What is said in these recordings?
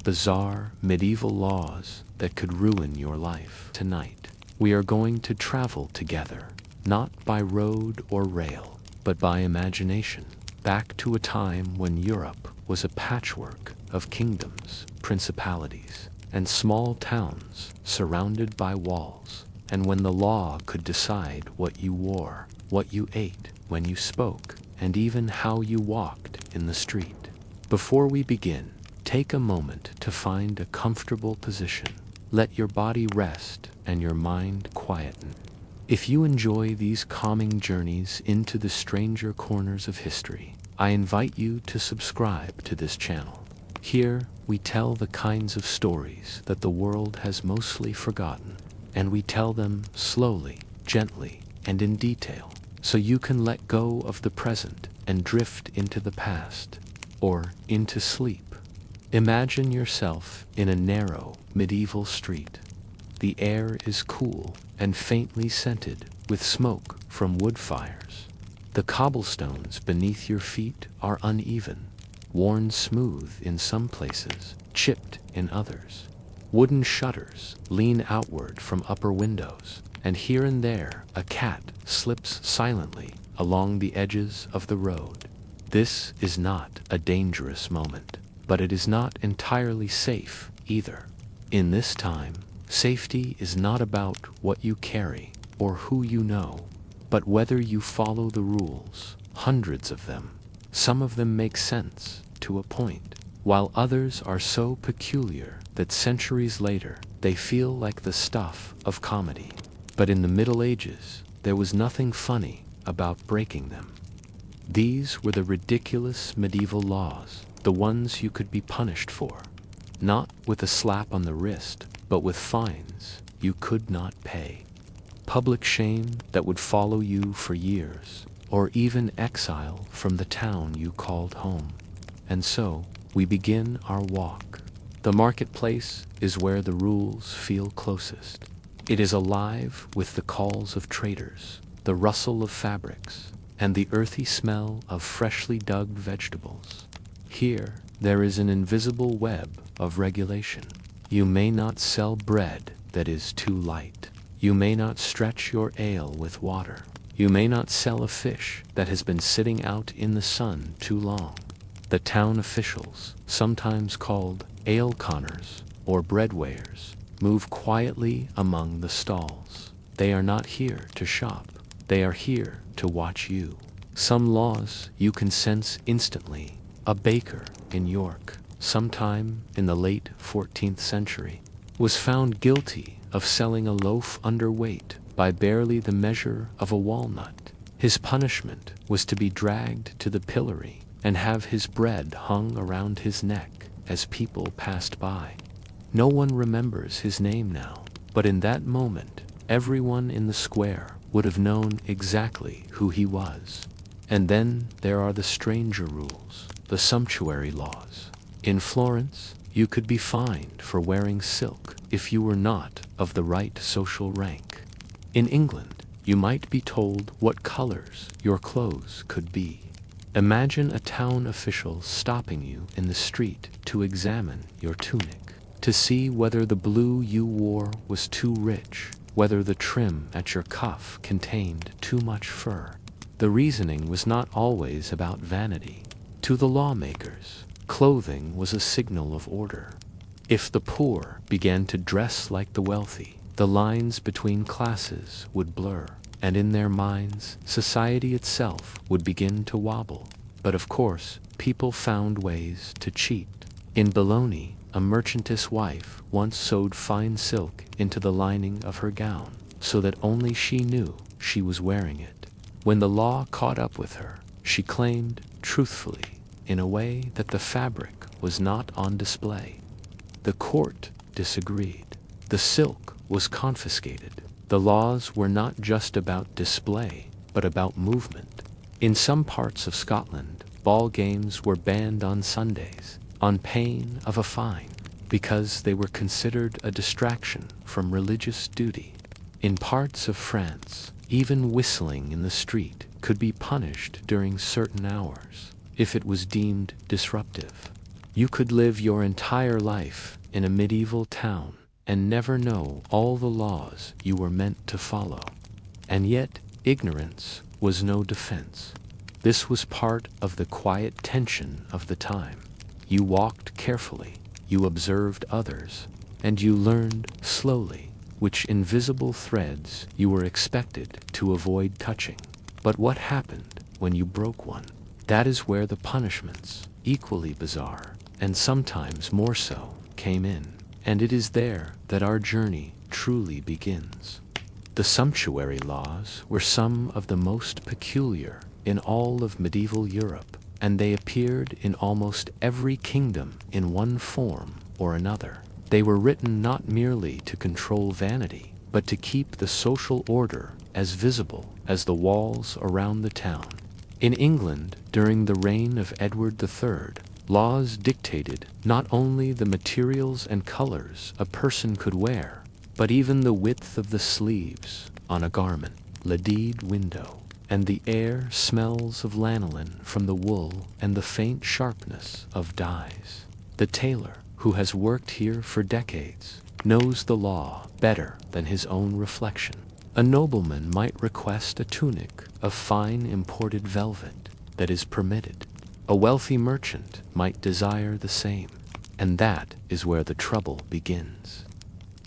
bizarre medieval laws that could ruin your life. Tonight, we are going to travel together, not by road or rail, but by imagination, back to a time when Europe was a patchwork of kingdoms, principalities, and small towns surrounded by walls, and when the law could decide what you wore, what you ate, when you spoke, and even how you walked in the street. Before we begin, take a moment to find a comfortable position. Let your body rest and your mind quieten. If you enjoy these calming journeys into the stranger corners of history, I invite you to subscribe to this channel. Here, we tell the kinds of stories that the world has mostly forgotten, and we tell them slowly, gently, and in detail, so you can let go of the present and drift into the past, or into sleep. Imagine yourself in a narrow, medieval street. The air is cool and faintly scented with smoke from wood fires. The cobblestones beneath your feet are uneven, worn smooth in some places, chipped in others. Wooden shutters lean outward from upper windows, and here and there a cat slips silently along the edges of the road. This is not a dangerous moment, but it is not entirely safe either. In this time, safety is not about what you carry or who you know, but whether you follow the rules, hundreds of them. Some of them make sense to a point, while others are so peculiar that centuries later they feel like the stuff of comedy. But in the Middle Ages, there was nothing funny about breaking them. These were the ridiculous medieval laws, the ones you could be punished for, not with a slap on the wrist, but with fines you could not pay. Public shame that would follow you for years, or even exile from the town you called home. And so, we begin our walk. The marketplace is where the rules feel closest. It is alive with the calls of traders, the rustle of fabrics, and the earthy smell of freshly dug vegetables. Here, there is an invisible web of regulation. You may not sell bread that is too light. You may not stretch your ale with water. You may not sell a fish that has been sitting out in the sun too long. The town officials, sometimes called ale-conners or bread-weighers, move quietly among the stalls. They are not here to shop. They are here to watch you. Some laws you can sense instantly. A baker in York, sometime in the late 14th century, was found guilty of selling a loaf underweight by barely the measure of a walnut. His punishment was to be dragged to the pillory and have his bread hung around his neck as people passed by. No one remembers his name now, but in that moment, everyone in the square would have known exactly who he was. And then there are the stranger rules, the sumptuary laws. In Florence, you could be fined for wearing silk if you were not of the right social rank. In England, you might be told what colors your clothes could be. Imagine a town official stopping you in the street to examine your tunic, to see whether the blue you wore was too rich, whether the trim at your cuff contained too much fur. The reasoning was not always about vanity. To the lawmakers, clothing was a signal of order. If the poor began to dress like the wealthy, the lines between classes would blur, and in their minds, society itself would begin to wobble. But of course, people found ways to cheat. In Bologna, a merchantess wife once sewed fine silk into the lining of her gown, so that only she knew she was wearing it. When the law caught up with her, she claimed, truthfully, in a way, that the fabric was not on display. The court disagreed. The silk was confiscated. The laws were not just about display, but about movement. In some parts of Scotland, ball games were banned on Sundays, on pain of a fine, because they were considered a distraction from religious duty. In parts of France, even whistling in the street could be punished during certain hours, if it was deemed disruptive. You could live your entire life in a medieval town and never know all the laws you were meant to follow. And yet, ignorance was no defense. This was part of the quiet tension of the time. You walked carefully, you observed others, and you learned slowly which invisible threads you were expected to avoid touching. But what happened when you broke one? That is where the punishments, equally bizarre, and sometimes more so, came in. And it is there that our journey truly begins. The sumptuary laws were some of the most peculiar in all of medieval Europe, and they appeared in almost every kingdom in one form or another. They were written not merely to control vanity, but to keep the social order as visible as the walls around the town. In England, during the reign of Edward III, laws dictated not only the materials and colors a person could wear, but even the width of the sleeves on a garment, leaded window, and the air smells of lanolin from the wool and the faint sharpness of dyes. The tailor, who has worked here for decades, knows the law better than his own reflection. A nobleman might request a tunic of fine imported velvet that is permitted. A wealthy merchant might desire the same, and that is where the trouble begins.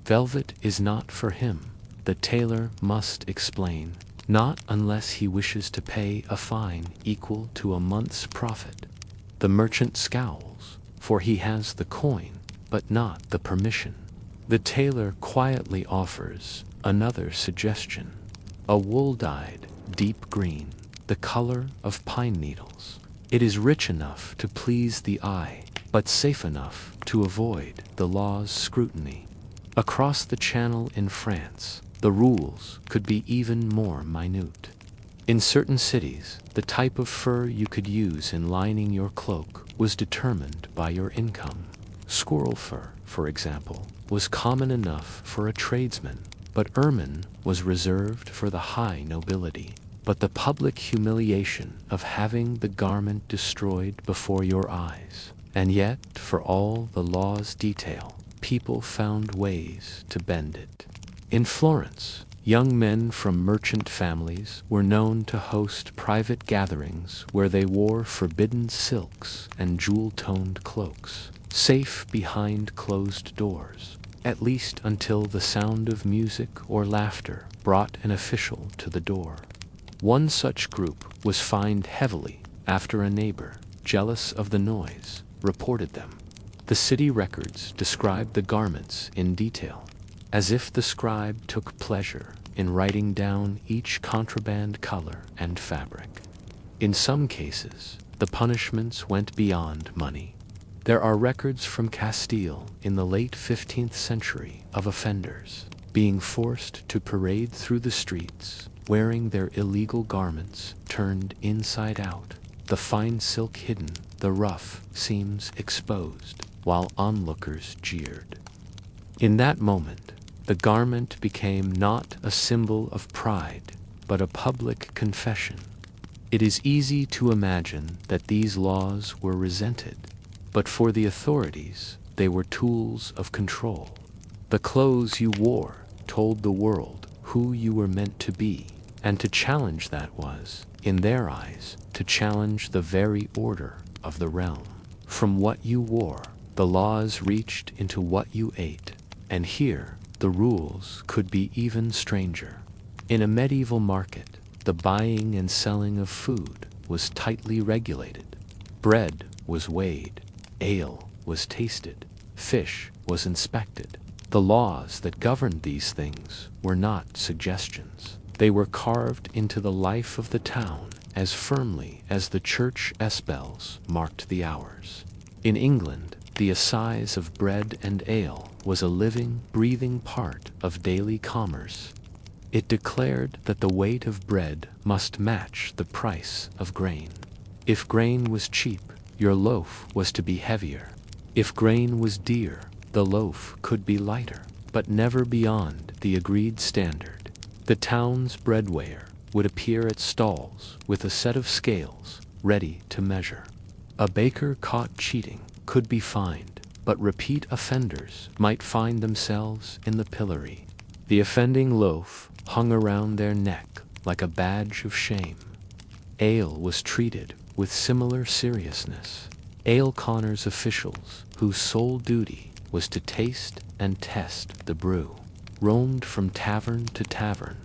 Velvet is not for him, the tailor must explain, not unless he wishes to pay a fine equal to a month's profit. The merchant scowls, for he has the coin, but not the permission. The tailor quietly offers another suggestion: a wool dyed deep green, the color of pine needles. It is rich enough to please the eye, but safe enough to avoid the law's scrutiny. Across the Channel in France, the rules could be even more minute. In certain cities, the type of fur you could use in lining your cloak was determined by your income. Squirrel fur, for example, was common enough for a tradesman, but ermine was reserved for the high nobility. But the public humiliation of having the garment destroyed before your eyes, and yet, for all the law's detail, people found ways to bend it. In Florence, young men from merchant families were known to host private gatherings where they wore forbidden silks and jewel-toned cloaks, safe behind closed doors, at least until the sound of music or laughter brought an official to the door. One such group was fined heavily after a neighbor, jealous of the noise, reported them. The city records described the garments in detail, as if the scribe took pleasure in writing down each contraband color and fabric. In some cases, the punishments went beyond money. There are records from Castile in the late 15th century of offenders being forced to parade through the streets wearing their illegal garments turned inside out, the fine silk hidden, the rough seams exposed, while onlookers jeered. In that moment, the garment became not a symbol of pride, but a public confession. It is easy to imagine that these laws were resented, but for the authorities, they were tools of control. The clothes you wore told the world who you were meant to be, and to challenge that was, in their eyes, to challenge the very order of the realm. From what you wore, the laws reached into what you ate, and here the rules could be even stranger. In a medieval market, the buying and selling of food was tightly regulated. Bread was weighed, ale was tasted, fish was inspected. The laws that governed these things were not suggestions. They were carved into the life of the town as firmly as the church esbells marked the hours. In England, the assize of bread and ale was a living, breathing part of daily commerce. It declared that the weight of bread must match the price of grain. If grain was cheap, your loaf was to be heavier. If grain was dear, the loaf could be lighter, but never beyond the agreed standard. The town's bread weigher would appear at stalls with a set of scales ready to measure. A baker caught cheating could be fined, but repeat offenders might find themselves in the pillory. The offending loaf hung around their neck like a badge of shame. Ale was treated with similar seriousness. Ale Connor's officials, whose sole duty was to taste and test the brew, roamed from tavern to tavern.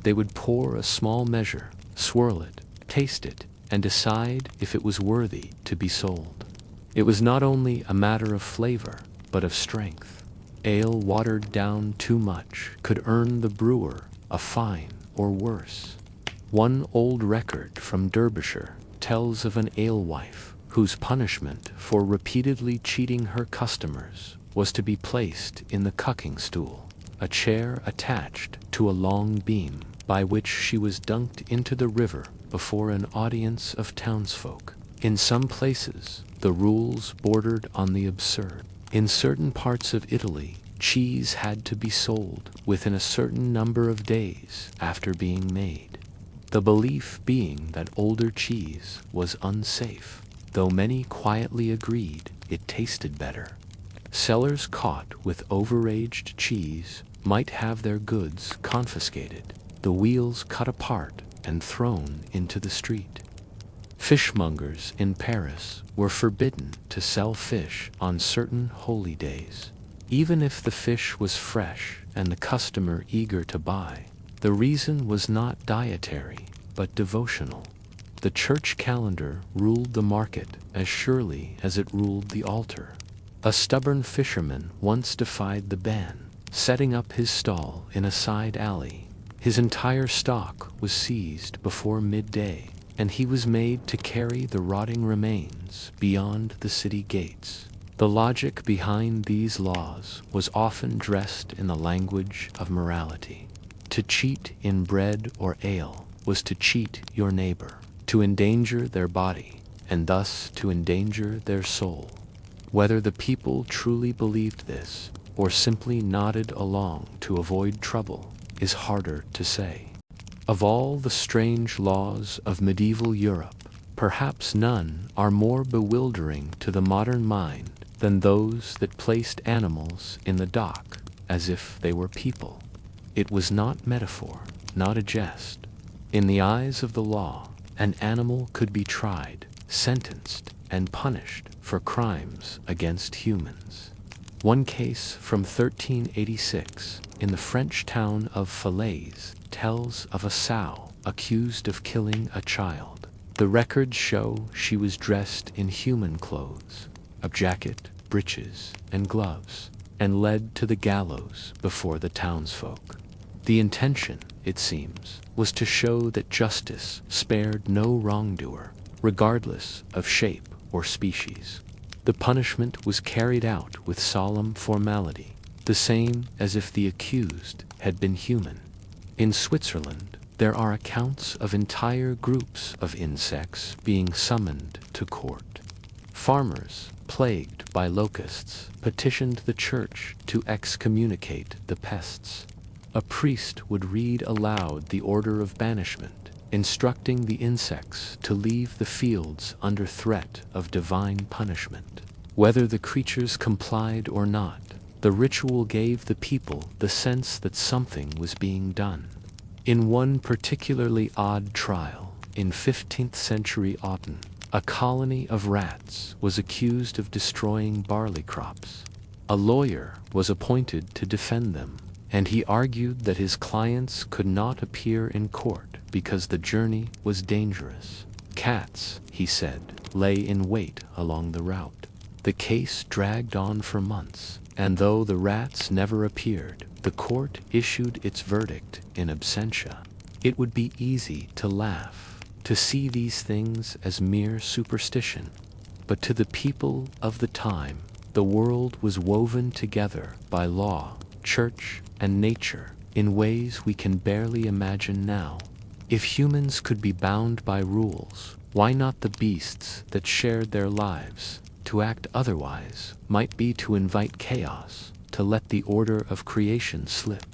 They would pour a small measure, swirl it, taste it, and decide if it was worthy to be sold. It was not only a matter of flavor, but of strength. Ale watered down too much could earn the brewer a fine or worse. One old record from Derbyshire tells of an alewife whose punishment for repeatedly cheating her customers was to be placed in the cucking stool, a chair attached to a long beam by which she was dunked into the river before an audience of townsfolk. In some places, the rules bordered on the absurd. In certain parts of Italy, cheese had to be sold within a certain number of days after being made, the belief being that older cheese was unsafe, though many quietly agreed it tasted better. Sellers caught with overaged cheese might have their goods confiscated, the wheels cut apart and thrown into the street. Fishmongers in Paris were forbidden to sell fish on certain holy days. Even if the fish was fresh and the customer eager to buy, the reason was not dietary, but devotional. The church calendar ruled the market as surely as it ruled the altar. A stubborn fisherman once defied the ban, setting up his stall in a side alley. His entire stock was seized before midday, and he was made to carry the rotting remains beyond the city gates. The logic behind these laws was often dressed in the language of morality. To cheat in bread or ale was to cheat your neighbor, to endanger their body, and thus to endanger their soul. Whether the people truly believed this, or simply nodded along to avoid trouble, is harder to say. Of all the strange laws of medieval Europe, perhaps none are more bewildering to the modern mind than those that placed animals in the dock as if they were people. It was not metaphor, not a jest. In the eyes of the law, an animal could be tried, sentenced, and punished for crimes against humans. One case from 1386 in the French town of Falaise tells of a sow accused of killing a child. The records show she was dressed in human clothes, a jacket, breeches, and gloves, and led to the gallows before the townsfolk. The intention, it seems, was to show that justice spared no wrongdoer, regardless of shape or species. The punishment was carried out with solemn formality, the same as if the accused had been human. In Switzerland, there are accounts of entire groups of insects being summoned to court. Farmers, plagued by locusts, petitioned the church to excommunicate the pests. A priest would read aloud the order of banishment, instructing the insects to leave the fields under threat of divine punishment. Whether the creatures complied or not, the ritual gave the people the sense that something was being done. In one particularly odd trial, in 15th century Autun, a colony of rats was accused of destroying barley crops. A lawyer was appointed to defend them, and he argued that his clients could not appear in court because the journey was dangerous. Cats, he said, lay in wait along the route. The case dragged on for months, and though the rats never appeared, the court issued its verdict in absentia. It would be easy to laugh, to see these things as mere superstition, but to the people of the time, the world was woven together by law, church, and nature in ways we can barely imagine now. If humans could be bound by rules, why not the beasts that shared their lives? To act otherwise might be to invite chaos, to let the order of creation slip.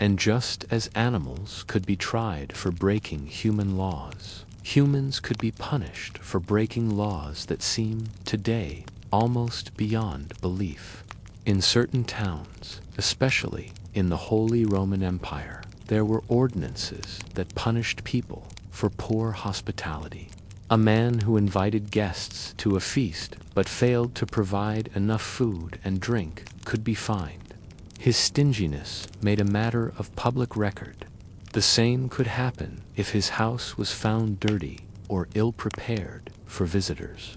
And just as animals could be tried for breaking human laws, humans could be punished for breaking laws that seem, today, almost beyond belief. In certain towns, especially in the Holy Roman Empire, there were ordinances that punished people for poor hospitality. A man who invited guests to a feast but failed to provide enough food and drink could be fined. His stinginess made a matter of public record. The same could happen if his house was found dirty or ill-prepared for visitors.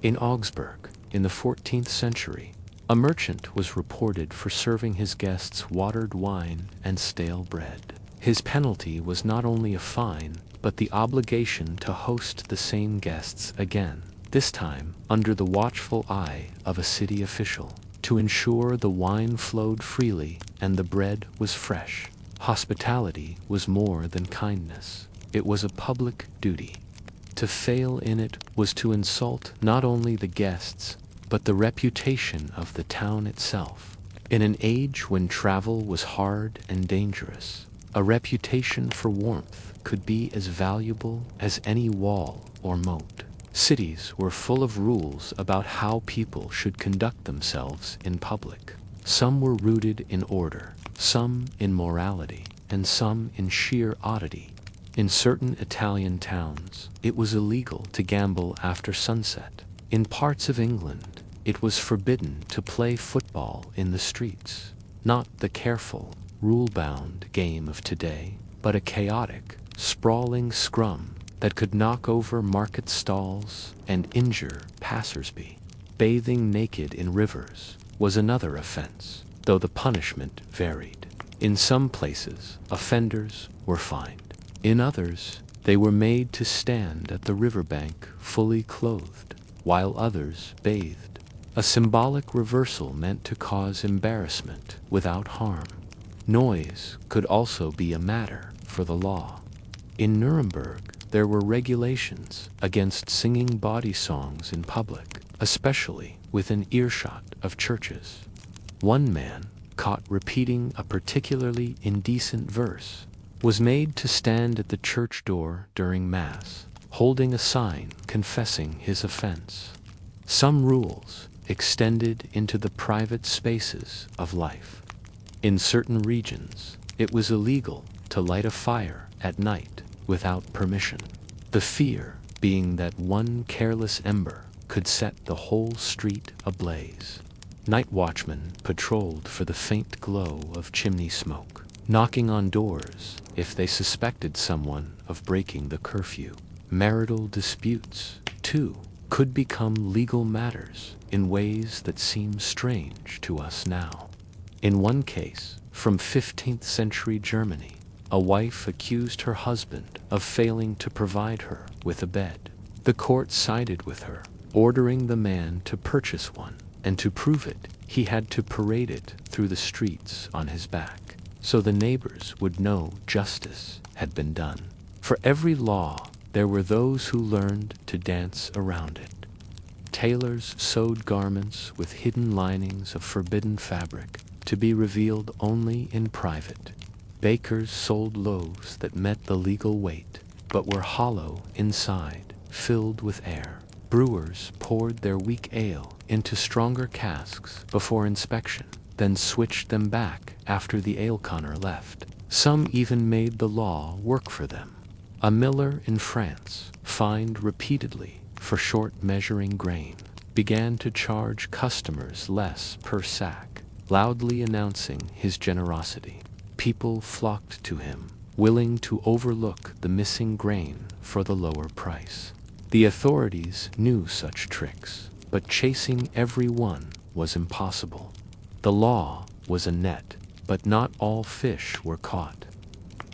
In Augsburg, in the 14th century, a merchant was reported for serving his guests watered wine and stale bread. His penalty was not only a fine, but the obligation to host the same guests again, this time under the watchful eye of a city official, to ensure the wine flowed freely and the bread was fresh. Hospitality was more than kindness. It was a public duty. To fail in it was to insult not only the guests, but the reputation of the town itself. In an age when travel was hard and dangerous, a reputation for warmth could be as valuable as any wall or moat. Cities were full of rules about how people should conduct themselves in public. Some were rooted in order, some in morality, and some in sheer oddity. In certain Italian towns, it was illegal to gamble after sunset. In parts of England, it was forbidden to play football in the streets. Not the careful, rule-bound game of today, but a chaotic, sprawling scrum that could knock over market stalls and injure passers-by. Bathing naked in rivers was another offense, though the punishment varied. In some places, offenders were fined. In others, they were made to stand at the riverbank fully clothed, while others bathed. A symbolic reversal meant to cause embarrassment without harm. Noise could also be a matter for the law. In Nuremberg, there were regulations against singing bawdy songs in public, especially within earshot of churches. One man, caught repeating a particularly indecent verse, was made to stand at the church door during Mass, holding a sign confessing his offense. Some rules extended into the private spaces of life. In certain regions, it was illegal to light a fire at night without permission, the fear being that one careless ember could set the whole street ablaze. Night watchmen patrolled for the faint glow of chimney smoke, knocking on doors if they suspected someone of breaking the curfew. Marital disputes, too, could become legal matters in ways that seem strange to us now. In one case, from 15th century Germany, a wife accused her husband of failing to provide her with a bed. The court sided with her, ordering the man to purchase one, and to prove it, he had to parade it through the streets on his back, so the neighbors would know justice had been done. For every law, there were those who learned to dance around it. Tailors sewed garments with hidden linings of forbidden fabric to be revealed only in private. Bakers sold loaves that met the legal weight, but were hollow inside, filled with air. Brewers poured their weak ale into stronger casks before inspection, then switched them back after the aleconner left. Some even made the law work for them. A miller in France, fined repeatedly for short measuring grain, began to charge customers less per sack, loudly announcing his generosity. People flocked to him, willing to overlook the missing grain for the lower price. The authorities knew such tricks, but chasing every one was impossible. The law was a net, but not all fish were caught.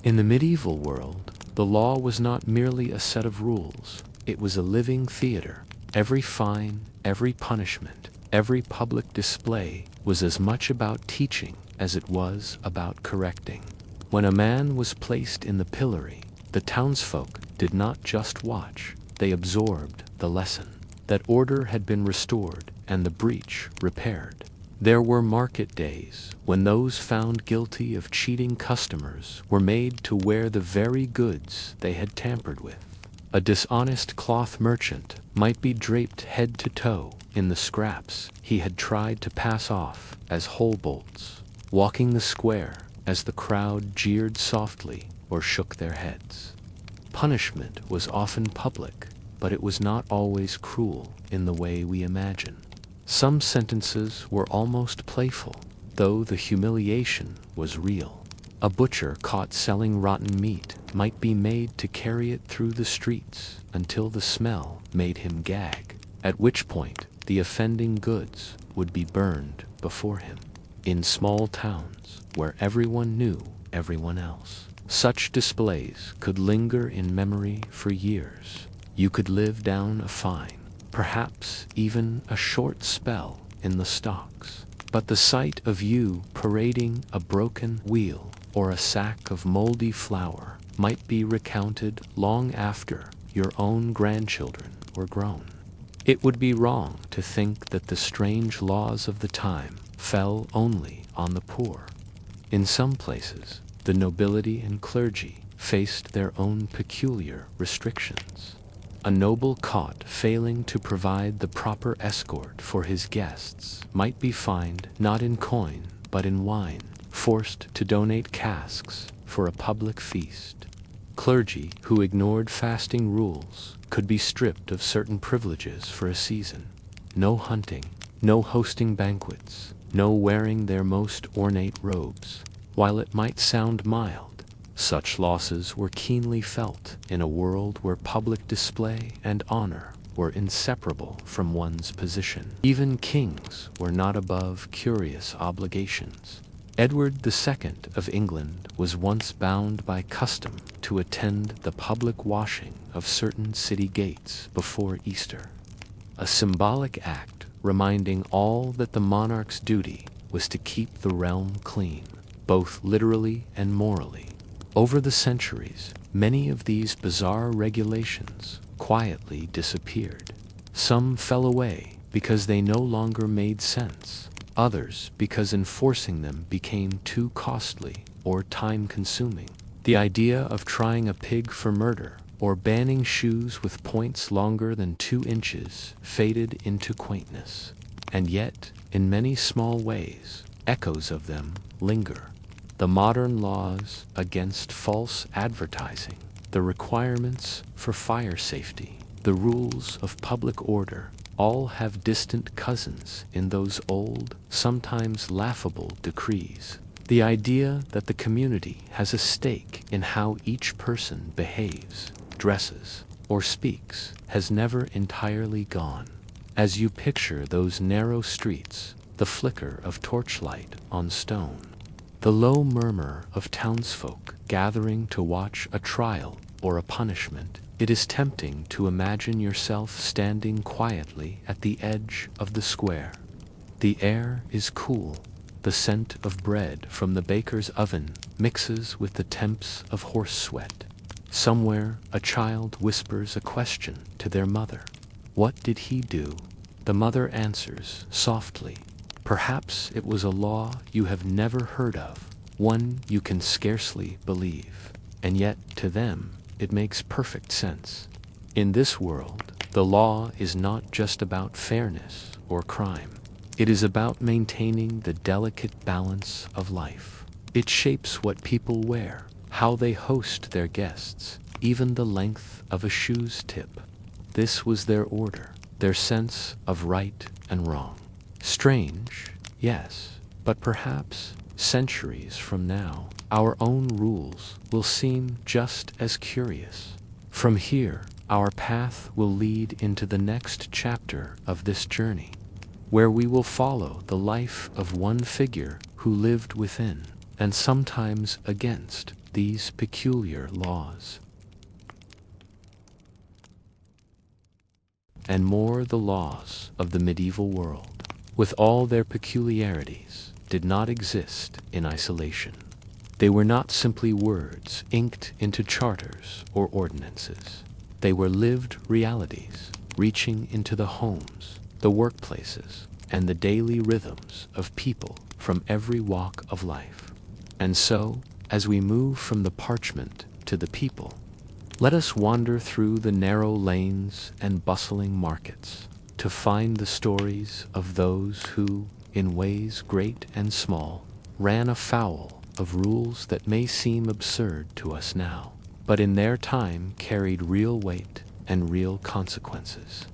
In the medieval world, the law was not merely a set of rules, it was a living theater. Every fine, every punishment, every public display was as much about teaching as it was about correcting. When a man was placed in the pillory, the townsfolk did not just watch, they absorbed the lesson. That order had been restored and the breach repaired. There were market days when those found guilty of cheating customers were made to wear the very goods they had tampered with. A dishonest cloth merchant might be draped head to toe in the scraps he had tried to pass off as whole bolts, walking the square as the crowd jeered softly or shook their heads. Punishment was often public, but it was not always cruel in the way we imagine. Some sentences were almost playful, though the humiliation was real. A butcher caught selling rotten meat might be made to carry it through the streets until the smell made him gag, at which point the offending goods would be burned before him. In small towns, where everyone knew everyone else, such displays could linger in memory for years. You could live down a fine, perhaps even a short spell in the stocks, but the sight of you parading a broken wheel or a sack of moldy flour might be recounted long after your own grandchildren were grown. It would be wrong to think that the strange laws of the time fell only on the poor. In some places, the nobility and clergy faced their own peculiar restrictions. A noble caught failing to provide the proper escort for his guests might be fined not in coin but in wine, forced to donate casks for a public feast. Clergy who ignored fasting rules could be stripped of certain privileges for a season. No hunting, no hosting banquets, no wearing their most ornate robes. While it might sound mild, such losses were keenly felt in a world where public display and honor were inseparable from one's position. Even kings were not above curious obligations. Edward II of England was once bound by custom to attend the public washing of certain city gates before Easter, a symbolic act reminding all that the monarch's duty was to keep the realm clean, both literally and morally. Over the centuries, many of these bizarre regulations quietly disappeared. Some fell away because they no longer made sense, others because enforcing them became too costly or time-consuming. The idea of trying a pig for murder or banning shoes with points longer than 2 inches faded into quaintness. And yet, in many small ways, echoes of them linger. The modern laws against false advertising, the requirements for fire safety, the rules of public order, all have distant cousins in those old, sometimes laughable decrees. The idea that the community has a stake in how each person behaves, dresses, or speaks has never entirely gone. As you picture those narrow streets, the flicker of torchlight on stone, the low murmur of townsfolk gathering to watch a trial or a punishment, it is tempting to imagine yourself standing quietly at the edge of the square. The air is cool. The scent of bread from the baker's oven mixes with the temps of horse sweat. Somewhere, a child whispers a question to their mother. What did he do? The mother answers softly. Perhaps it was a law you have never heard of, one you can scarcely believe, and yet to them it makes perfect sense. In this world, the law is not just about fairness or crime. It is about maintaining the delicate balance of life. It shapes what people wear, how they host their guests, even the length of a shoe's tip. This was their order, their sense of right and wrong. Strange, yes, but perhaps centuries from now, our own rules will seem just as curious. From here, our path will lead into the next chapter of this journey, where we will follow the life of one figure who lived within, and sometimes against, these peculiar laws. And more, the laws of the medieval world, with all their peculiarities, did not exist in isolation. They were not simply words inked into charters or ordinances. They were lived realities, reaching into the homes, the workplaces, and the daily rhythms of people from every walk of life. And so, as we move from the parchment to the people, Let us wander through the narrow lanes and bustling markets to find the stories of those who, in ways great and small, ran afoul of rules that may seem absurd to us now, but in their time carried real weight and real consequences.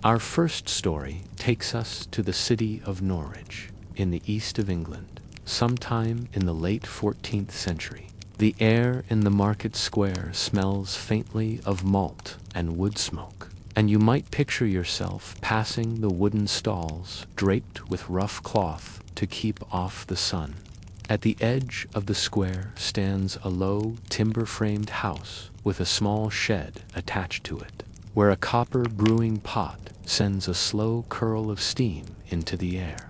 Our first story takes us to the city of Norwich, in the east of England, sometime in the late 14th century. The air in the market square smells faintly of malt and wood smoke, and you might picture yourself passing the wooden stalls draped with rough cloth to keep off the sun. At the edge of the square stands a low, timber-framed house with a small shed attached to it, where a copper brewing pot sends a slow curl of steam into the air.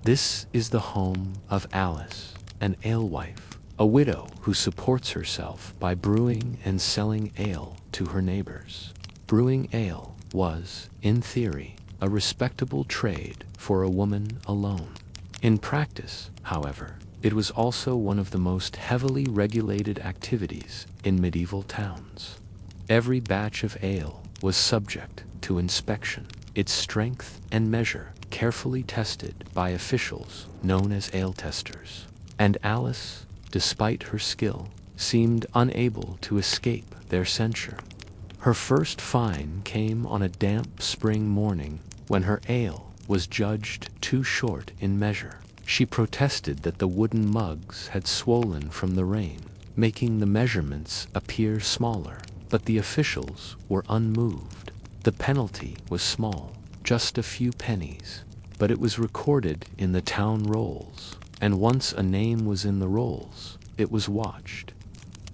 This is the home of Alice, an alewife, a widow who supports herself by brewing and selling ale to her neighbors. Brewing ale was, in theory, a respectable trade for a woman alone. In practice, however, it was also one of the most heavily regulated activities in medieval towns. Every batch of ale was subject to inspection, its strength and measure carefully tested by officials known as ale testers. And Alice, despite her skill, seemed unable to escape their censure. Her first fine came on a damp spring morning when her ale was judged too short in measure. She protested that the wooden mugs had swollen from the rain, making the measurements appear smaller, but the officials were unmoved. The penalty was small, just a few pennies, but it was recorded in the town rolls, and once a name was in the rolls, it was watched.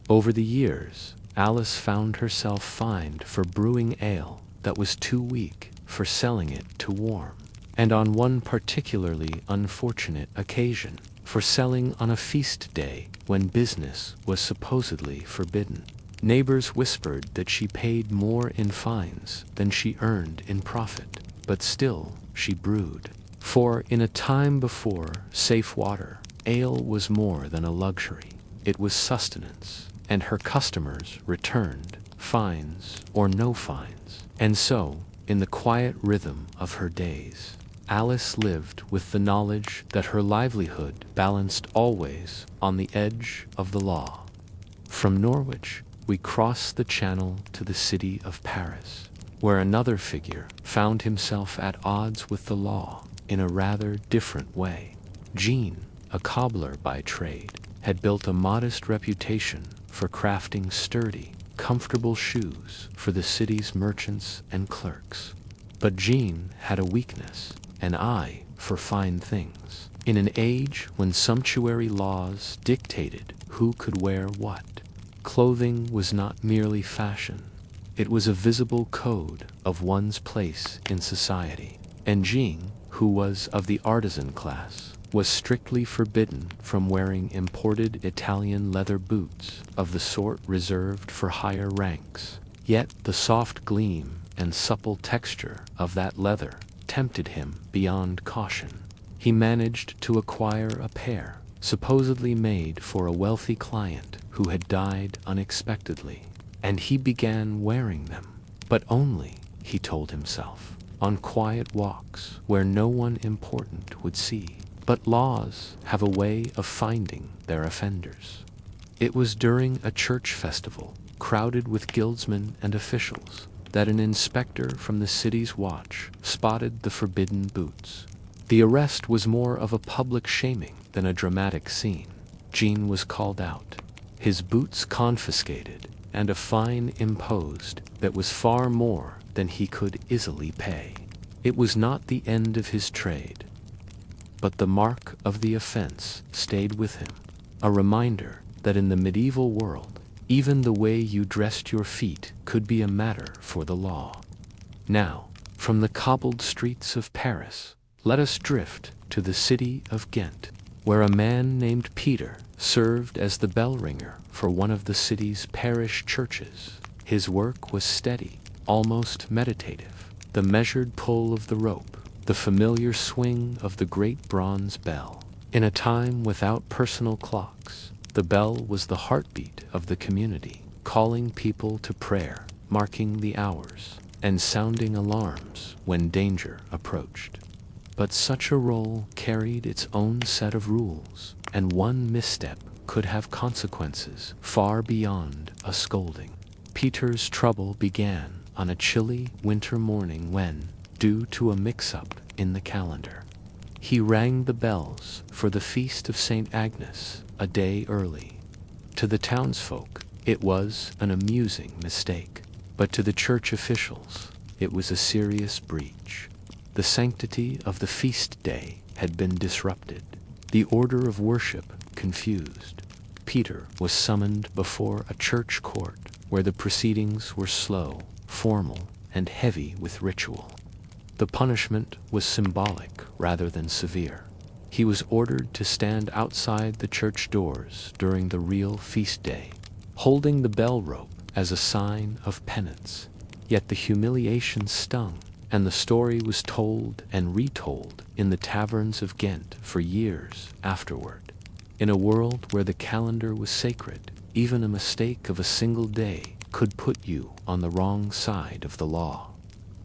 Over the years, Alice found herself fined for brewing ale that was too weak for selling it to warm, and on one particularly unfortunate occasion, for selling on a feast day when business was supposedly forbidden. Neighbors whispered that she paid more in fines than she earned in profit, but still she brewed. For in a time before safe water, ale was more than a luxury. It was sustenance, and her customers returned, fines or no fines. And so, in the quiet rhythm of her days, Alice lived with the knowledge that her livelihood balanced always on the edge of the law. From Norwich, we cross the Channel to the city of Paris, where another figure found himself at odds with the law in a rather different way. Jean, a cobbler by trade, had built a modest reputation for crafting sturdy, comfortable shoes for the city's merchants and clerks. But Jean had a weakness, an eye for fine things. In an age when sumptuary laws dictated who could wear what, clothing was not merely fashion. It was a visible code of one's place in society. And Jean, who was of the artisan class, was strictly forbidden from wearing imported Italian leather boots of the sort reserved for higher ranks. Yet the soft gleam and supple texture of that leather tempted him beyond caution. He managed to acquire a pair, supposedly made for a wealthy client who had died unexpectedly, and he began wearing them, but only, he told himself, on quiet walks where no one important would see. But laws have a way of finding their offenders. It was during a church festival, crowded with guildsmen and officials, that an inspector from the city's watch spotted the forbidden boots. The arrest was more of a public shaming than a dramatic scene. Jean was called out, his boots confiscated, and a fine imposed that was far more than he could easily pay. It was not the end of his trade, but the mark of the offense stayed with him, a reminder that in the medieval world, even the way you dressed your feet could be a matter for the law. Now, from the cobbled streets of Paris, let us drift to the city of Ghent, where a man named Peter served as the bell ringer for one of the city's parish churches. His work was steady, almost meditative. The measured pull of the rope, the familiar swing of the great bronze bell. In a time without personal clocks, the bell was the heartbeat of the community. calling people to prayer, marking the hours, and sounding alarms when danger approached. But such a role carried its own set of rules, and one misstep could have consequences far beyond a scolding. Peter's trouble began on a chilly winter morning when, due to a mix-up in the calendar, he rang the bells for the feast of St. Agnes a day early. To the townsfolk, it was an amusing mistake, but to the church officials, it was a serious breach. The sanctity of the feast day had been disrupted, the order of worship confused. Peter was summoned before a church court where the proceedings were slow, formal, and heavy with ritual. The punishment was symbolic rather than severe. He was ordered to stand outside the church doors during the real feast day, holding the bell rope as a sign of penance. Yet the humiliation stung, and the story was told and retold in the taverns of Ghent for years afterward. In a world where the calendar was sacred, even a mistake of a single day could put you on the wrong side of the law.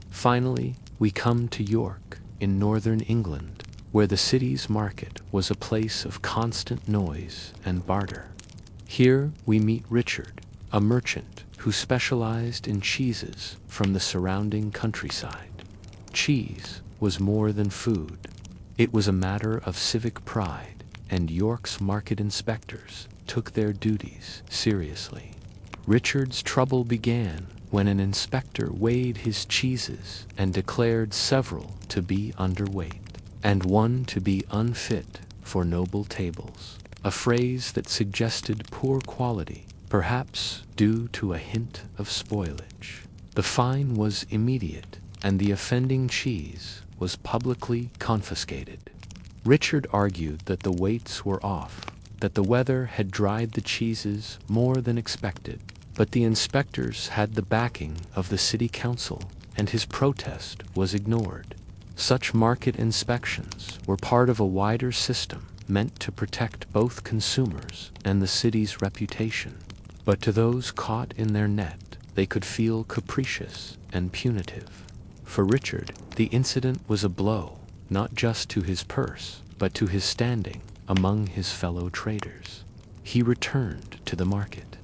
Finally, we come to York, in northern England, where the city's market was a place of constant noise and barter. Here we meet Richard, a merchant who specialized in cheeses from the surrounding countryside. Cheese was more than food. It was a matter of civic pride, and York's market inspectors took their duties seriously. Richard's trouble began when an inspector weighed his cheeses and declared several to be underweight, and one to be unfit for noble tables, a phrase that suggested poor quality, perhaps due to a hint of spoilage. The fine was immediate, and the offending cheese was publicly confiscated. Richard argued that the weights were off, that the weather had dried the cheeses more than expected, but the inspectors had the backing of the city council, and his protest was ignored. Such market inspections were part of a wider system meant to protect both consumers and the city's reputation. But to those caught in their net, they could feel capricious and punitive. For Richard, the incident was a blow, not just to his purse, but to his standing among his fellow traders. He returned to the market.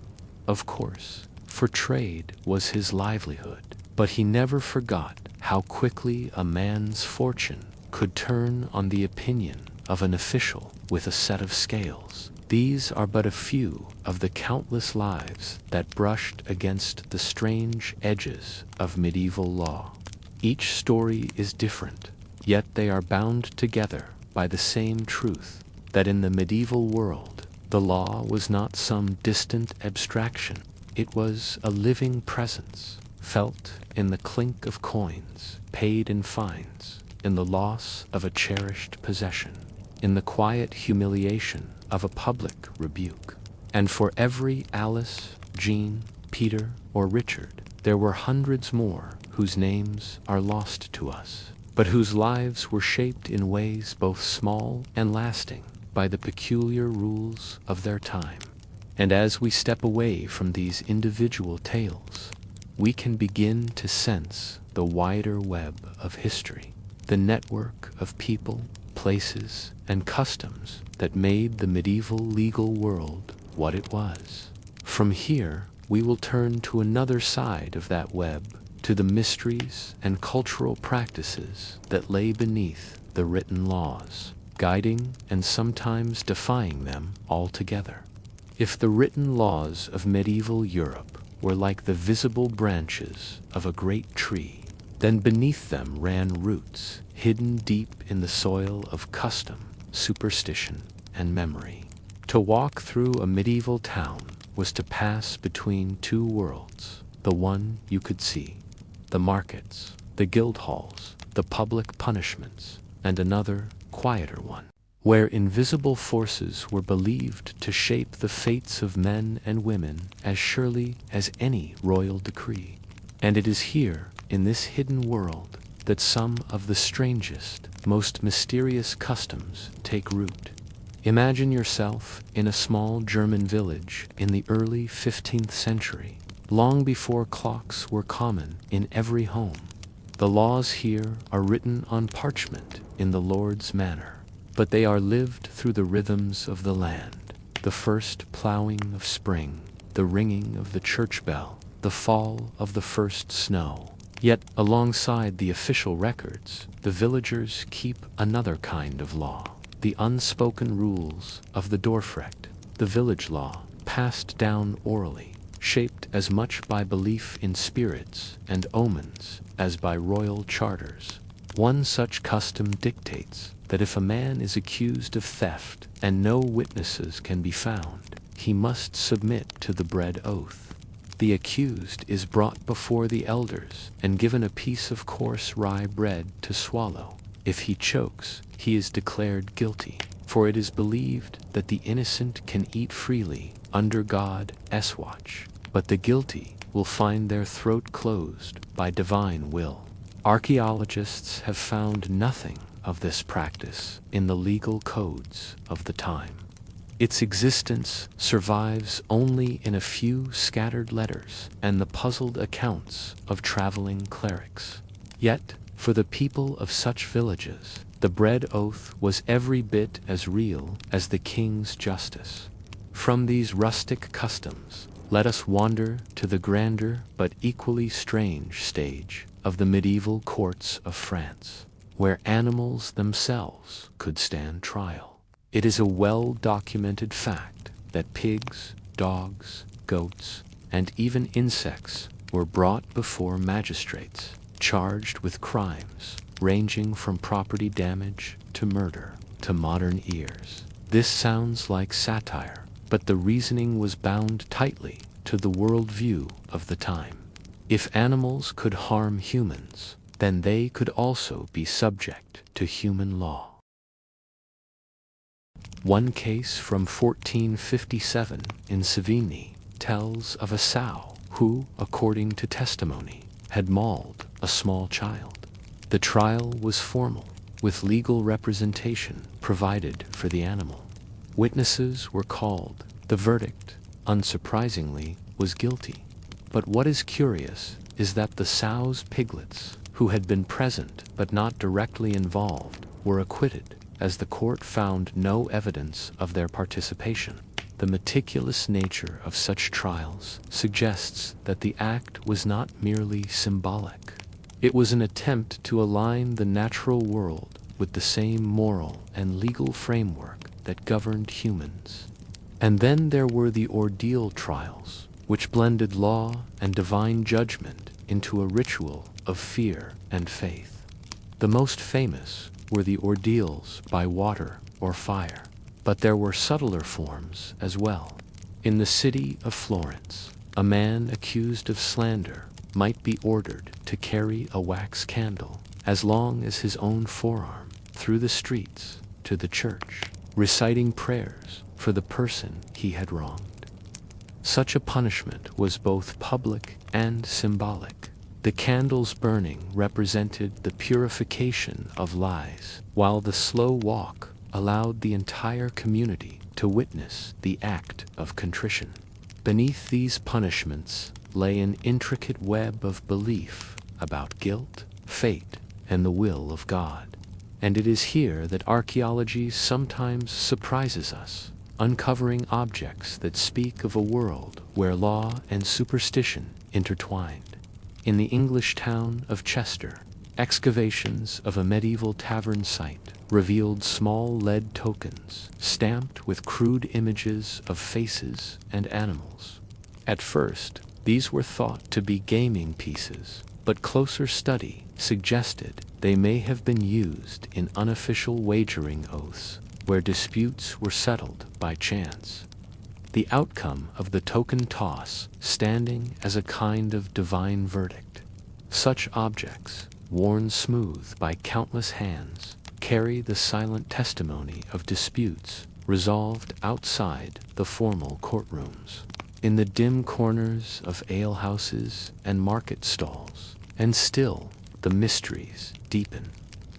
Of course, for trade was his livelihood, but he never forgot how quickly a man's fortune could turn on the opinion of an official with a set of scales. These are but a few of the countless lives that brushed against the strange edges of medieval law. Each story is different, yet they are bound together by the same truth, that in the medieval world, the law was not some distant abstraction. It was a living presence, felt in the clink of coins, paid in fines, in the loss of a cherished possession, in the quiet humiliation of a public rebuke. And for every Alice, Jean, Peter, or Richard, there were hundreds more whose names are lost to us, but whose lives were shaped in ways both small and lasting by the peculiar rules of their time. And as we step away from these individual tales, we can begin to sense the wider web of history, the network of people, places, and customs that made the medieval legal world what it was. From here, we will turn to another side of that web, to the mysteries and cultural practices that lay beneath the written laws, guiding and sometimes defying them altogether. If the written laws of medieval Europe were like the visible branches of a great tree, then beneath them ran roots hidden deep in the soil of custom, superstition, and memory. To walk through a medieval town was to pass between two worlds, the one you could see, the markets, the guild halls, the public punishments, and another, quieter one, where invisible forces were believed to shape the fates of men and women as surely as any royal decree. And it is here, in this hidden world, that some of the strangest, most mysterious customs take root. Imagine yourself in a small German village in the early 15th century, long before clocks were common in every home. The laws here are written on parchment in the Lord's manner, but they are lived through the rhythms of the land, the first plowing of spring, the ringing of the church bell, the fall of the first snow. Yet, alongside the official records, the villagers keep another kind of law, the unspoken rules of the Dorfrecht, the village law, passed down orally, shaped as much by belief in spirits and omens as by royal charters. One such custom dictates that if a man is accused of theft and no witnesses can be found, he must submit to the bread oath. The accused is brought before the elders and given a piece of coarse rye bread to swallow. If he chokes, he is declared guilty, for it is believed that the innocent can eat freely under God's watch, but the guilty will find their throat closed by divine will. Archaeologists have found nothing of this practice in the legal codes of the time. Its existence survives only in a few scattered letters and the puzzled accounts of traveling clerics. Yet, for the people of such villages, the bread oath was every bit as real as the king's justice. From these rustic customs, let us wander to the grander but equally strange stage of the medieval courts of France, where animals themselves could stand trial. It is a well-documented fact that pigs, dogs, goats, and even insects were brought before magistrates, charged with crimes ranging from property damage to murder to modern ears. This sounds like satire, but the reasoning was bound tightly to the worldview of the time. If animals could harm humans, then they could also be subject to human law. One case from 1457 in Savigny tells of a sow who, according to testimony, had mauled a small child. The trial was formal, with legal representation provided for the animal. Witnesses were called. The verdict, unsurprisingly, was guilty. But what is curious is that the sow's piglets, who had been present but not directly involved, were acquitted, as the court found no evidence of their participation. The meticulous nature of such trials suggests that the act was not merely symbolic. It was an attempt to align the natural world with the same moral and legal framework that governed humans. And then there were the ordeal trials, which blended law and divine judgment into a ritual of fear and faith. The most famous were the ordeals by water or fire, but there were subtler forms as well. In the city of Florence, a man accused of slander might be ordered to carry a wax candle as long as his own forearm through the streets to the church, reciting prayers for the person he had wronged. Such a punishment was both public and symbolic. The candles burning represented the purification of lies, while the slow walk allowed the entire community to witness the act of contrition. Beneath these punishments lay an intricate web of belief about guilt, fate, and the will of God. And it is here that archaeology sometimes surprises us, uncovering objects that speak of a world where law and superstition intertwined. In the English town of Chester, excavations of a medieval tavern site revealed small lead tokens stamped with crude images of faces and animals. At first, these were thought to be gaming pieces, but closer study suggested they may have been used in unofficial wagering oaths, where disputes were settled by chance. The outcome of the token toss standing as a kind of divine verdict. Such objects, worn smooth by countless hands, carry the silent testimony of disputes resolved outside the formal courtrooms, in the dim corners of alehouses and market stalls. And still, the mysteries deepen.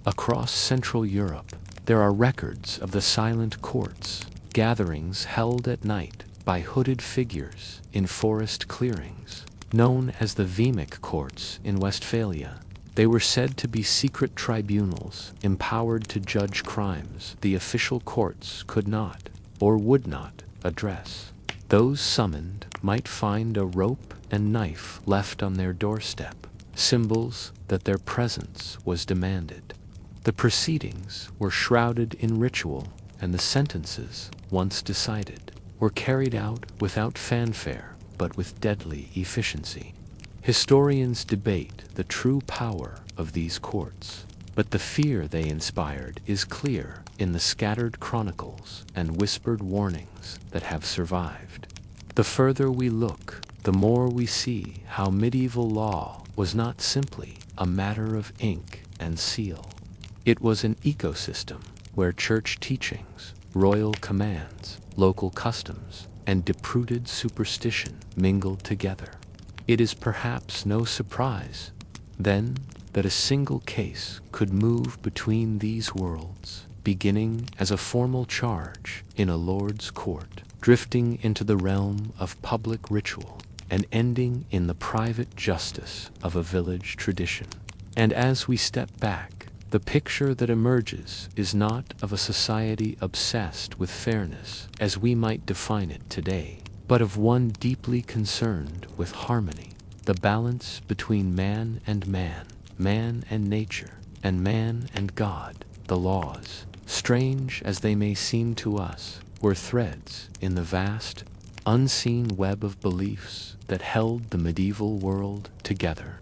Across Central Europe, There are records of the silent courts, gatherings held at night by hooded figures in forest clearings, known as the Vemic courts in Westphalia. They were said to be secret tribunals empowered to judge crimes the official courts could not or would not address. Those summoned might find a rope and knife left on their doorstep, symbols that their presence was demanded. The proceedings were shrouded in ritual, and the sentences, once decided, were carried out without fanfare but with deadly efficiency. Historians debate the true power of these courts, but the fear they inspired is clear in the scattered chronicles and whispered warnings that have survived. The further we look, the more we see how medieval law was not simply a matter of ink and seal. It was an ecosystem where church teachings, royal commands, local customs, and deep-rooted superstition mingled together. It is perhaps no surprise, then, that a single case could move between these worlds, beginning as a formal charge in a lord's court, drifting into the realm of public ritual, and ending in the private justice of a village tradition. And as we step back, the picture that emerges is not of a society obsessed with fairness as we might define it today, but of one deeply concerned with harmony, the balance between man and man, man and nature, and man and God. The laws, strange as they may seem to us, were threads in the vast, unseen web of beliefs that held the medieval world together.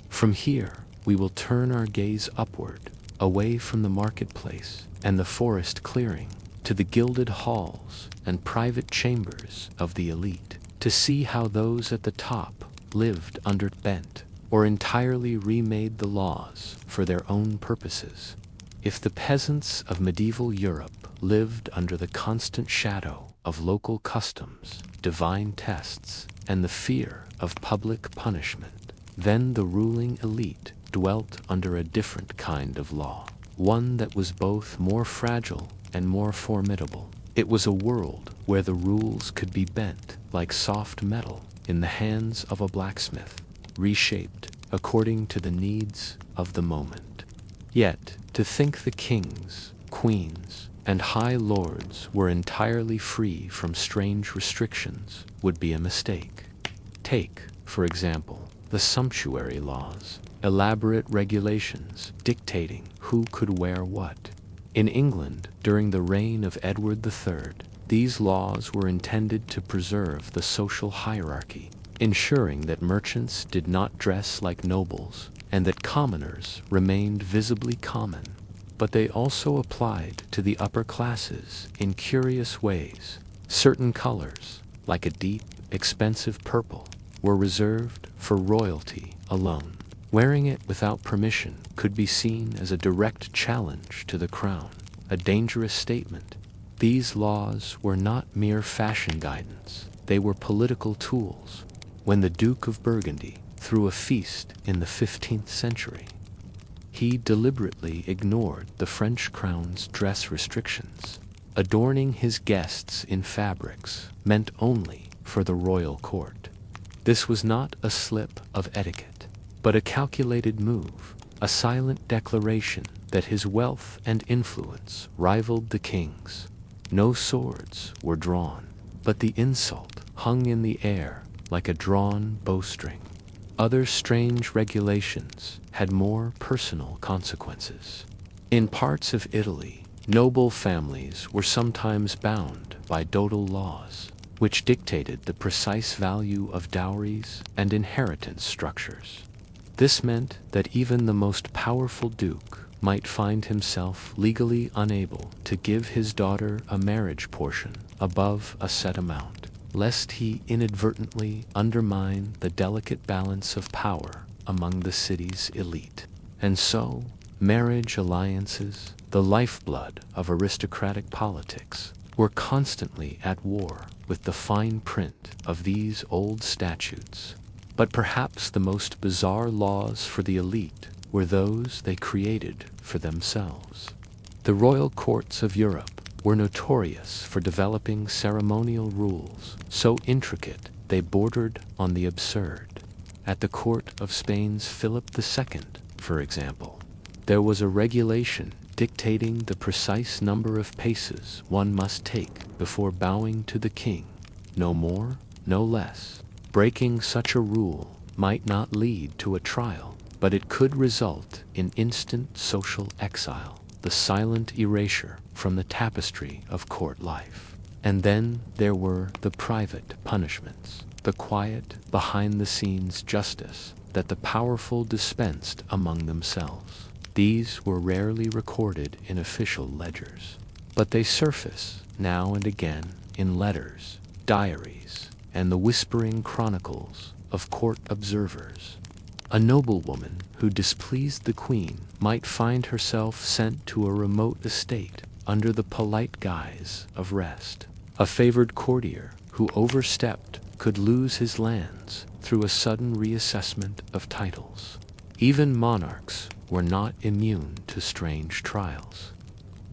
From here, we will turn our gaze upward, away from the marketplace and the forest clearing, to the gilded halls and private chambers of the elite, to see how those at the top lived under bent or entirely remade the laws for their own purposes. If the peasants of medieval Europe lived under the constant shadow of local customs, divine tests, and the fear of public punishment, then the ruling elite dwelt under a different kind of law, one that was both more fragile and more formidable. It was a world where the rules could be bent like soft metal in the hands of a blacksmith, reshaped according to the needs of the moment. Yet, to think the kings, queens, and high lords were entirely free from strange restrictions would be a mistake. Take, for example, the sumptuary laws, elaborate regulations dictating who could wear what. In England, during the reign of Edward III, these laws were intended to preserve the social hierarchy, ensuring that merchants did not dress like nobles and that commoners remained visibly common. But they also applied to the upper classes in curious ways. Certain colors, like a deep, expensive purple, were reserved for royalty alone. Wearing it without permission could be seen as a direct challenge to the crown, a dangerous statement. These laws were not mere fashion guidance, they were political tools. When the Duke of Burgundy threw a feast in the 15th century, he deliberately ignored the French crown's dress restrictions, adorning his guests in fabrics meant only for the royal court. This was not a slip of etiquette, but a calculated move, a silent declaration that his wealth and influence rivaled the king's. No swords were drawn, but the insult hung in the air like a drawn bowstring. Other strange regulations had more personal consequences. In parts of Italy, noble families were sometimes bound by dotal laws, which dictated the precise value of dowries and inheritance structures. This meant that even the most powerful duke might find himself legally unable to give his daughter a marriage portion above a set amount, lest he inadvertently undermine the delicate balance of power among the city's elite. And so, marriage alliances, the lifeblood of aristocratic politics, were constantly at war with the fine print of these old statutes. But perhaps the most bizarre laws for the elite were those they created for themselves. The royal courts of Europe were notorious for developing ceremonial rules so intricate they bordered on the absurd. At the court of Spain's Philip II, for example, there was a regulation dictating the precise number of paces one must take before bowing to the king, no more, no less. Breaking such a rule might not lead to a trial, but it could result in instant social exile, the silent erasure from the tapestry of court life. And then there were the private punishments, the quiet, behind-the-scenes justice that the powerful dispensed among themselves. These were rarely recorded in official ledgers, but they surface now and again in letters, diaries, and the whispering chronicles of court observers. A noblewoman who displeased the queen might find herself sent to a remote estate under the polite guise of rest. A favored courtier who overstepped could lose his lands through a sudden reassessment of titles. Even monarchs were not immune to strange trials.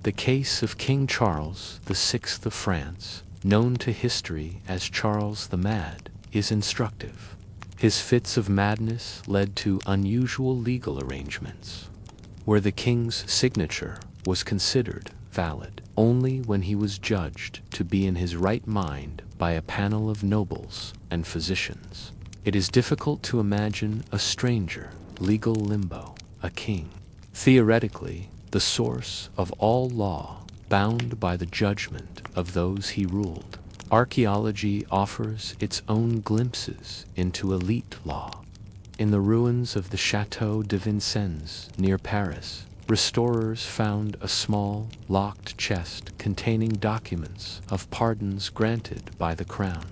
The case of King Charles VI of France, known to history as Charles the Mad, is instructive. His fits of madness led to unusual legal arrangements, where the king's signature was considered valid only when he was judged to be in his right mind by a panel of nobles and physicians. It is difficult to imagine a stranger legal limbo, a king, theoretically the source of all law, bound by the judgment of those he ruled. Archaeology offers its own glimpses into elite law. In the ruins of the Château de Vincennes near Paris, restorers found a small, locked chest containing documents of pardons granted by the crown.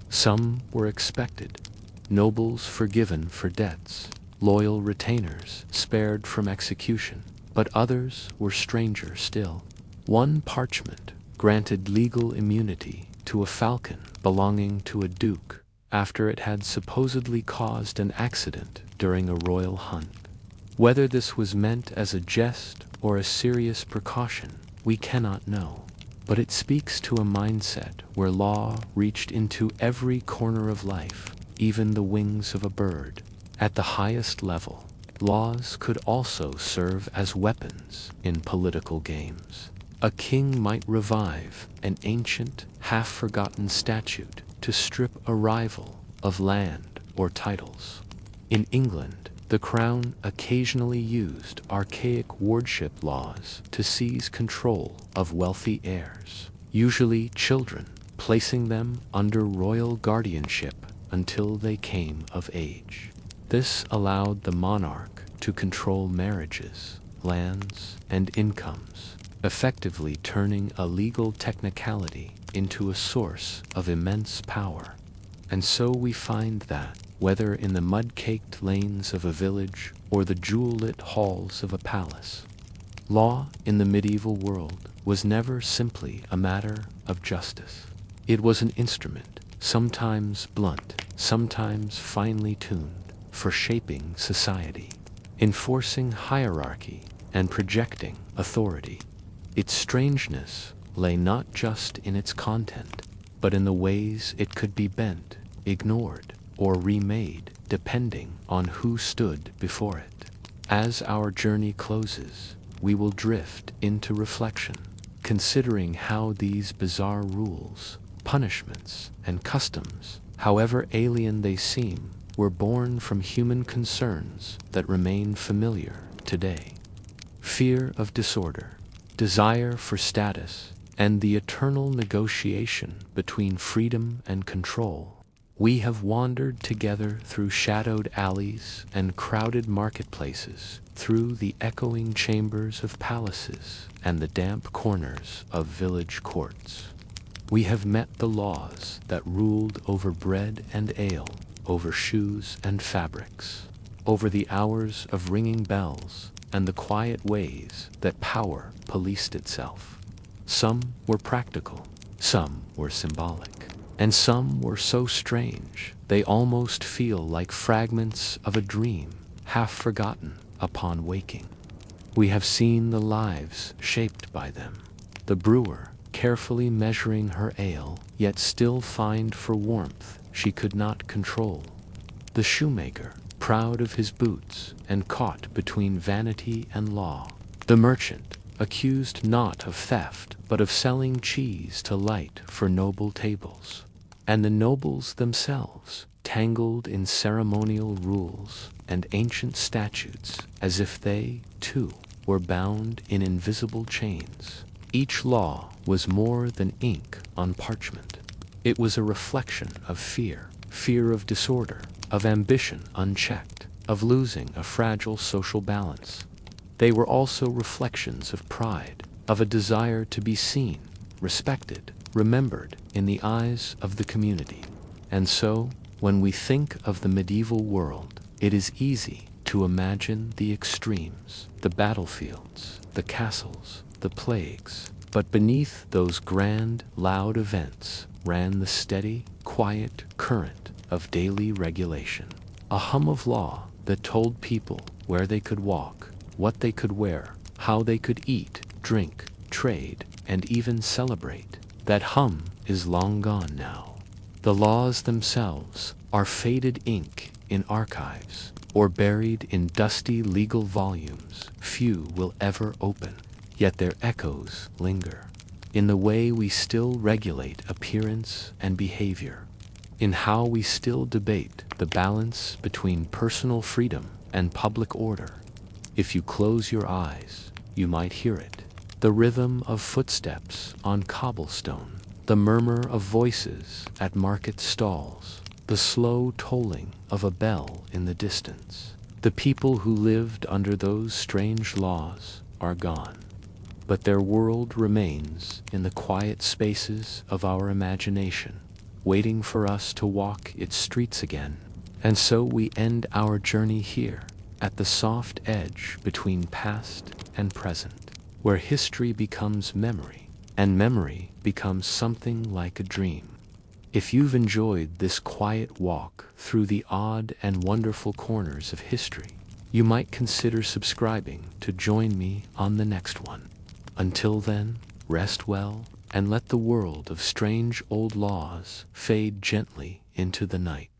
Some were expected: nobles forgiven for debts, loyal retainers spared from execution, but others were stranger still. One parchment granted legal immunity to a falcon belonging to a duke after it had supposedly caused an accident during a royal hunt. Whether this was meant as a jest or a serious precaution, we cannot know, but it speaks to a mindset where law reached into every corner of life, even the wings of a bird. At the highest level, laws could also serve as weapons in political games. A king might revive an ancient, half-forgotten statute to strip a rival of land or titles. In England, the crown occasionally used archaic wardship laws to seize control of wealthy heirs, usually children, placing them under royal guardianship until they came of age. This allowed the monarch to control marriages, lands, and incomes, effectively turning a legal technicality into a source of immense power. And so we find that, whether in the mud-caked lanes of a village or the jewel-lit halls of a palace, law in the medieval world was never simply a matter of justice. It was an instrument, sometimes blunt, sometimes finely tuned, for shaping society, enforcing hierarchy, and projecting authority. Its strangeness lay not just in its content, but in the ways it could be bent, ignored, or remade depending on who stood before it. As our journey closes, we will drift into reflection, considering how these bizarre rules, punishments, and customs, however alien they seem, were born from human concerns that remain familiar today. Fear of disorder, desire for status, and the eternal negotiation between freedom and control. We have wandered together through shadowed alleys and crowded marketplaces, through the echoing chambers of palaces and the damp corners of village courts. We have met the laws that ruled over bread and ale, over shoes and fabrics, over the hours of ringing bells and the quiet ways that power policed itself. Some were practical, some were symbolic, and some were so strange they almost feel like fragments of a dream, half forgotten upon waking. We have seen the lives shaped by them. The brewer, carefully measuring her ale, yet still fined for warmth she could not control. The shoemaker, proud of his boots and caught between vanity and law. The merchant, accused not of theft but of selling cheese to light for noble tables. And the nobles themselves, tangled in ceremonial rules and ancient statutes, as if they, too, were bound in invisible chains. Each law was more than ink on parchment. It was a reflection of fear, fear of disorder, of ambition unchecked, of losing a fragile social balance. They were also reflections of pride, of a desire to be seen, respected, remembered in the eyes of the community. And so, when we think of the medieval world, it is easy to imagine the extremes, the battlefields, the castles, the plagues. But beneath those grand, loud events ran the steady, quiet current of daily regulation. A hum of law that told people where they could walk, what they could wear, how they could eat, drink, trade, and even celebrate. That hum is long gone now. The laws themselves are faded ink in archives, or buried in dusty legal volumes few will ever open. Yet their echoes linger, in the way we still regulate appearance and behavior, in how we still debate the balance between personal freedom and public order. If you close your eyes, you might hear it. The rhythm of footsteps on cobblestone, the murmur of voices at market stalls, the slow tolling of a bell in the distance. The people who lived under those strange laws are gone, but their world remains in the quiet spaces of our imagination, waiting for us to walk its streets again. And so we end our journey here, at the soft edge between past and present, where history becomes memory, and memory becomes something like a dream. If you've enjoyed this quiet walk through the odd and wonderful corners of history, you might consider subscribing to join me on the next one. Until then, rest well and let the world of strange old laws fade gently into the night.